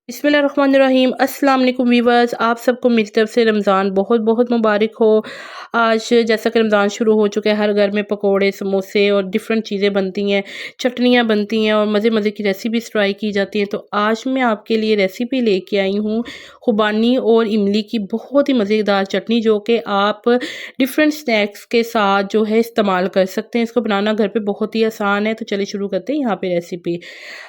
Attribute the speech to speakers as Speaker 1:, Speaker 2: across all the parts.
Speaker 1: बिस्मिल्लाहिर्रहमानिर्रहीम। अस्सलाम वालेकुम वीवर्स, आप सबको मेरी तरफ से रमज़ान बहुत बहुत मुबारक हो। आज जैसा कि रमज़ान शुरू हो चुका है, हर घर में पकोड़े, समोसे और डिफरेंट चीज़ें बनती हैं, चटनियाँ बनती हैं और मज़े मज़े की रेसिपीज़ ट्राई की जाती हैं। तो आज मैं आपके लिए रेसिपी लेके आई हूँ खुबानी और इमली की बहुत ही मज़ेदार चटनी, जो कि आप डिफरेंट स्नैक्स के साथ जो है इस्तेमाल कर सकते हैं। इसको बनाना घर पे बहुत ही आसान है। तो चलिए शुरू करते हैं यहाँ पे रेसिपी।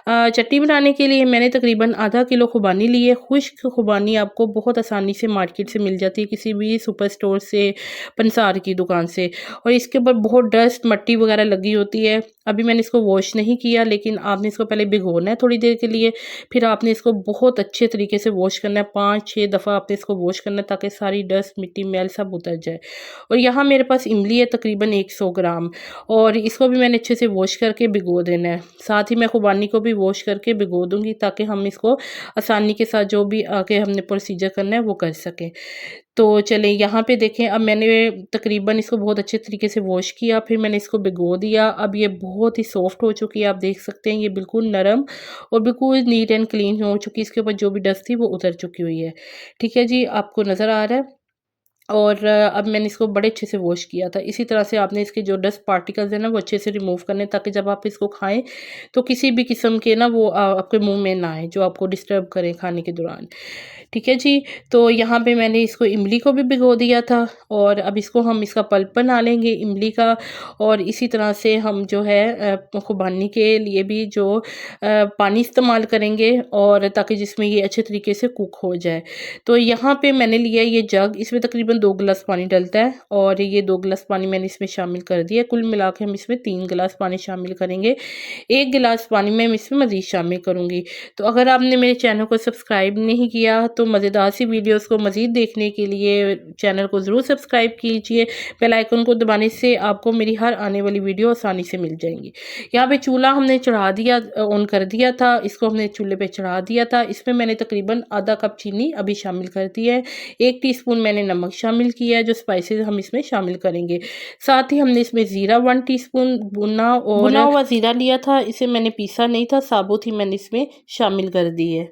Speaker 1: चटनी बनाने के लिए मैंने तकरीबन आधा किलो खुबानी ली है। खुश्क खुबानी आपको बहुत आसानी से मार्केट से मिल जाती है, किसी भी सुपर स्टोर से, पंसार की दुकान से। और इसके ऊपर बहुत डस्ट, मट्टी वगैरह लगी होती है। अभी मैंने इसको वॉश नहीं किया, लेकिन आपने इसको पहले भिगोना है थोड़ी देर के लिए। फिर आपने इसको बहुत अच्छे तरीके से वॉश करना है, 5-6 दफ़ा आपने इसको वॉश करना है, ताकि सारी डस्ट, मिट्टी, मैल सब उतर जाए। और यहाँ मेरे पास इमली है तकरीबन 100 ग्राम, और इसको भी मैंने अच्छे से वॉश करके भिगो देना है। साथ ही मैं खुबानी को भी वॉश करके भिगो दूँगी, ताकि हम इसको आसानी के साथ जो भी आगे हमने प्रोसीजर करना है वो कर सकें। तो चलें यहाँ पे देखें, अब मैंने तकरीबन इसको बहुत अच्छे तरीके से वॉश किया, फिर मैंने इसको भिगो दिया। अब ये बहुत ही सॉफ्ट हो चुकी है, आप देख सकते हैं ये बिल्कुल नरम और बिल्कुल नीट एंड क्लीन हो चुकी है। इसके ऊपर जो भी डस्ट थी वो उतर चुकी हुई है। ठीक है जी, आपको नज़र आ रहा है। और अब मैंने इसको बड़े अच्छे से वॉश किया था। इसी तरह से आपने इसके जो डस्ट पार्टिकल्स हैं ना, वो अच्छे से रिमूव करने हैं, ताकि जब आप इसको खाएँ तो किसी भी किस्म के ना वो आपके मुँह में ना आए, जो आपको डिस्टर्ब करें खाने के दौरान। ठीक है जी, तो यहाँ पे मैंने इसको इमली को भी भिगो दिया था, और अब इसको हम इसका पल्प बना लेंगे इमली का। और इसी तरह से हम जो है खुबानी के लिए भी जो पानी इस्तेमाल करेंगे, और ताकि जिसमें ये अच्छे तरीके से कुक हो जाए। तो यहाँ पे मैंने लिया ये जग, इसमें तकरीबन 2 गिलास पानी डलता है, और ये 2 गिलास पानी मैंने इसमें शामिल कर दिया। कुल मिला के हम इसमें 3 गिलास पानी शामिल करेंगे। 1 गिलास पानी मैं इसमें मज़ीद शामिल करूँगी। तो अगर आपने मेरे चैनल को सब्सक्राइब नहीं किया, तो मज़ेदार सी वीडियोज़ को मज़ीद देखने के लिए चैनल को ज़रूर सब्सक्राइब कीजिए। बेल आइकन को दबाने से आपको मेरी हर आने वाली वीडियो आसानी से मिल जाएंगी। यहाँ पे चूल्हा हमने चढ़ा दिया, ऑन कर दिया था, इसको हमने चूल्हे पे चढ़ा दिया था। इसमें मैंने तकरीबन आधा कप चीनी अभी शामिल कर दी है। 1 टीस्पून मैंने नमक शामिल किया है, जो स्पाइसेस हम इसमें शामिल करेंगे। साथ ही हमने इसमें ज़ीरा 1 टीस्पून भुना हुआ ज़ीरा लिया था, इसे मैंने पीसा नहीं था, साबुत ही मैंने इसमें शामिल कर दी है।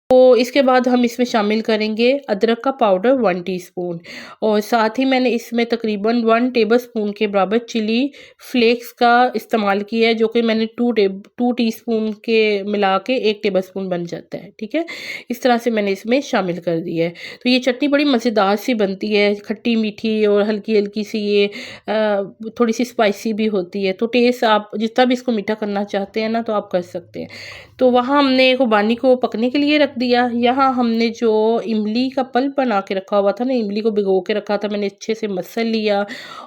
Speaker 1: तो इसके बाद हम इसमें शामिल करेंगे अदरक का पाउडर 1 टीस्पून, और साथ ही मैंने इसमें तकरीबन 1 टेबलस्पून के बराबर चिली फ्लेक्स का इस्तेमाल किया है, जो कि मैंने 2 टीस्पून के मिला के 1 टेबलस्पून बन जाता है। ठीक है, इस तरह से मैंने इसमें शामिल कर दिया है। तो ये चटनी बड़ी मज़ेदार सी बनती है, खट्टी मीठी और हल्की हल्की सी, ये थोड़ी सी स्पाइसी भी होती है। तो टेस्ट आप जितना भी इसको मीठा करना चाहते हैं ना, तो आप कर सकते हैं। तो वहाँ हमने खुबानी को पकने के लिए रख दिया। यहाँ हमने जो इमली का पल्प बना के रखा हुआ था ना, इमली को भिगो के रखा था, मैंने अच्छे से मसल लिया,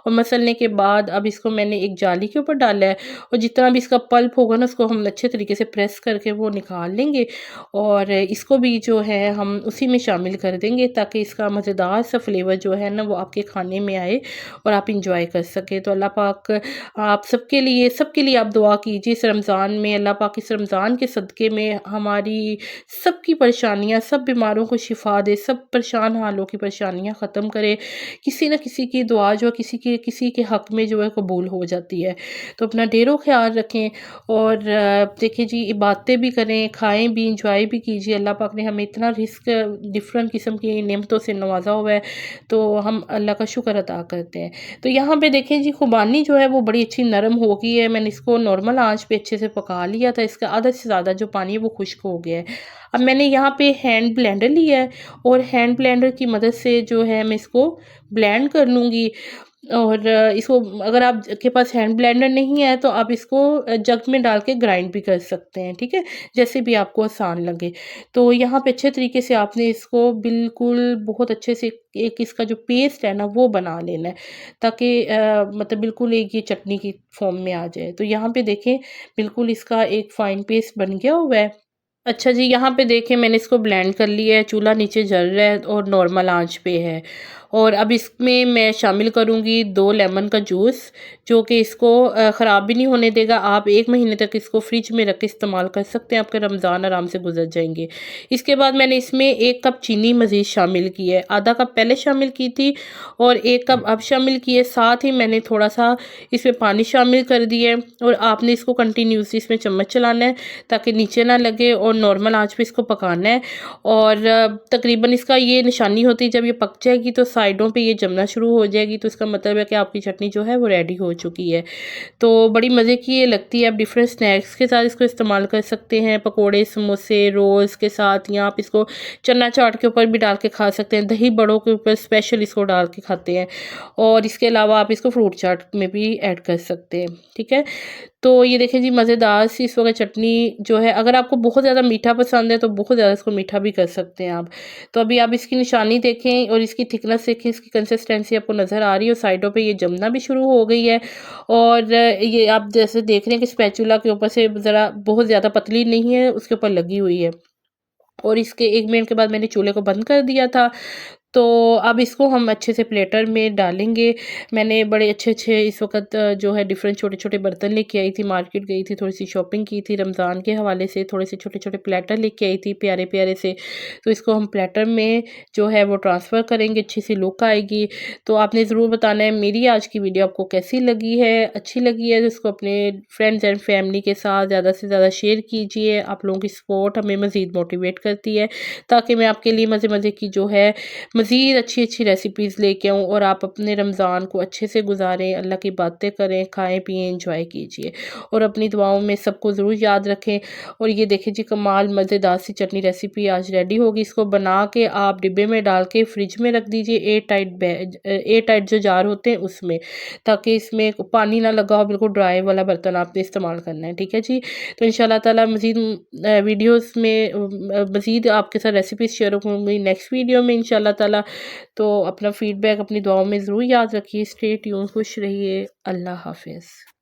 Speaker 1: और मसलने के बाद अब इसको मैंने एक जाली के ऊपर डाला है, और जितना भी इसका पल्प होगा ना, उसको हम अच्छे तरीके से प्रेस करके वो निकाल लेंगे, और इसको भी जो है हम उसी में शामिल कर देंगे, ताकि इसका मज़ेदार सा फ्लेवर जो है ना, वो आपके खाने में आए और आप इंजॉय कर सकें। तो अल्लाह पाक आप सबके लिए आप दुआ कीजिए इस रमज़ान में। अल्लाह पाक इस रमज़ान के सदक़े में हमारी सबकी परेशानियाँ, सब बीमारों को शिफ़ा दे, सब परेशान हालों की परेशानियाँ ख़त्म करे। किसी न किसी की दुआ जो है किसी के हक़ में जो है कबूल हो जाती है। तो अपना ढेरों ख़्याल रखें, और देखिए जी, इबादतें भी करें, खाएँ भी, इंजॉय भी कीजिए। अल्लाह पाक ने हमें इतना रिज़्क़ डिफ़रेंट किस्म की नेमतों से नवाज़ा हुआ है, तो हम अल्लाह का शुक्र अदा करते हैं। तो यहाँ पे देखें जी, खुबानी जो है वो बड़ी अच्छी नरम हो गई है। मैंने इसको नॉर्मल आंच पे अच्छे से पका लिया था, इसका आधा से ज़्यादा जो पानी है वो खुश्क हो गया है। अब मैंने यहाँ पे हैंड ब्लेंडर लिया है, और हैंड ब्लेंडर की मदद से जो है मैं इसको ब्लेंड कर लूँगी। और इसको, अगर आप के पास हैंड ब्लेंडर नहीं है, तो आप इसको जग में डाल के ग्राइंड भी कर सकते हैं। ठीक है, जैसे भी आपको आसान लगे। तो यहाँ पे अच्छे तरीके से आपने इसको बिल्कुल बहुत अच्छे से एक इसका जो पेस्ट है ना, वो बना लेना है, ताकि मतलब बिल्कुल एक ये चटनी की फॉर्म में आ जाए। तो यहाँ पे देखें, बिल्कुल इसका एक फ़ाइन पेस्ट बन गया हुआ है। अच्छा जी, यहाँ पे देखें, मैंने इसको ब्लेंड कर लिया है, चूल्हा नीचे जल रहा है और नॉर्मल आंच पे है। और अब इसमें मैं शामिल करूँगी 2 लेमन का जूस, जो कि इसको ख़राब भी नहीं होने देगा। आप 1 महीने तक इसको फ्रिज में रख के इस्तेमाल कर सकते हैं, आपके रमज़ान आराम से गुज़र जाएँगे। इसके बाद मैंने इसमें 1 कप चीनी मज़ीद शामिल की है, आधा कप पहले शामिल की थी और 1 कप अब शामिल की है। साथ ही मैंने थोड़ा-सा इसमें पानी शामिल कर दिया है और आपने इसको कंटिन्यूअसली इसमें चम्मच चलाना है ताकि नीचे ना लगे और नॉर्मल आँच पे इसको पकाना है। और तकरीबन इसका ये निशानी होती है, जब ये पक जाएगी तो साइडों पे ये जमना शुरू हो जाएगी, तो इसका मतलब है कि आपकी चटनी जो है वो रेडी हो चुकी है। तो बड़ी मज़े की ये लगती है, आप डिफरेंट स्नैक्स के साथ इसको इस्तेमाल कर सकते हैं, पकोड़े, समोसे, रोल्स के साथ, या आप इसको चना चाट के ऊपर भी डाल के खा सकते हैं, दही बड़ों के ऊपर स्पेशल इसको डाल के खाते हैं और इसके अलावा आप इसको फ्रूट चाट में भी ऐड कर सकते हैं। ठीक है, तो ये देखें जी, मज़ेदार सी इस वक्त चटनी जो है, अगर आपको बहुत ज़्यादा मीठा पसंद है तो बहुत ज़्यादा इसको मीठा भी कर सकते हैं आप। तो अभी आप इसकी निशानी देखें और इसकी थिकनेस देखें, इसकी कंसिस्टेंसी आपको नज़र आ रही है और साइडों पे ये जमना भी शुरू हो गई है। और ये आप जैसे देख रहे हैं कि स्पैचुला के ऊपर से ज़रा बहुत ज़्यादा पतली नहीं है, उसके ऊपर लगी हुई है। और इसके 1 मिनट के बाद मैंने चूल्हे को बंद कर दिया था। तो अब इसको हम अच्छे से प्लेटर में डालेंगे। मैंने बड़े अच्छे-अच्छे इस वक़्त जो है डिफ़रेंट छोटे-छोटे बर्तन लेके आई थी, मार्केट गई थी, थोड़ी-सी शॉपिंग की थी रमज़ान के हवाले से, थोड़े से छोटे-छोटे प्लेटर लेके आई थी प्यारे-प्यारे से। तो इसको हम प्लेटर में जो है वो ट्रांसफ़र करेंगे, अच्छी सी लुक आएगी। तो आपने ज़रूर बताना है मेरी आज की वीडियो आपको कैसी लगी है, अच्छी लगी है तो इसको अपने फ्रेंड्स एंड फैमिली के साथ ज़्यादा से ज़्यादा शेयर कीजिए। आप लोगों की सपोर्ट हमें मज़ीद मोटिवेट करती है, ताकि मैं आपके लिए मज़े-मज़े की जो है मज़ीद अच्छी-अच्छी रेसिपीज़ लेके आऊँ और आप अपने रमज़ान को अच्छे से गुज़ारें, अल्लाह की बातें करें, खाएँ-पिएँ, एंजॉय कीजिए और अपनी दुआओं में सबको ज़रूर याद रखें। और ये देखें जी, कमाल मज़ेदार सी चटनी रेसिपी आज रेडी होगी। इसको बना के आप डिब्बे में डाल के फ्रिज में रख दीजिए, एयर टाइट जो जार होते हैं उसमें, ताकि इसमें पानी ना लगा हो, बिल्कुल ड्राई वाला बर्तन आपने इस्तेमाल करना है। ठीक है जी, तो इंशाल्लाह ताला मज़ीद वीडियोज़ में मज़ीद आपके साथ रेसिपीज़ शेयर होंगी नेक्स्ट वीडियो में इंशाल्लाह ताला। तो अपना फीडबैक अपनी दुआओं में ज़रूर याद रखिए। स्टे ट्यून, खुश रहिए। अल्लाह हाफ़िज़।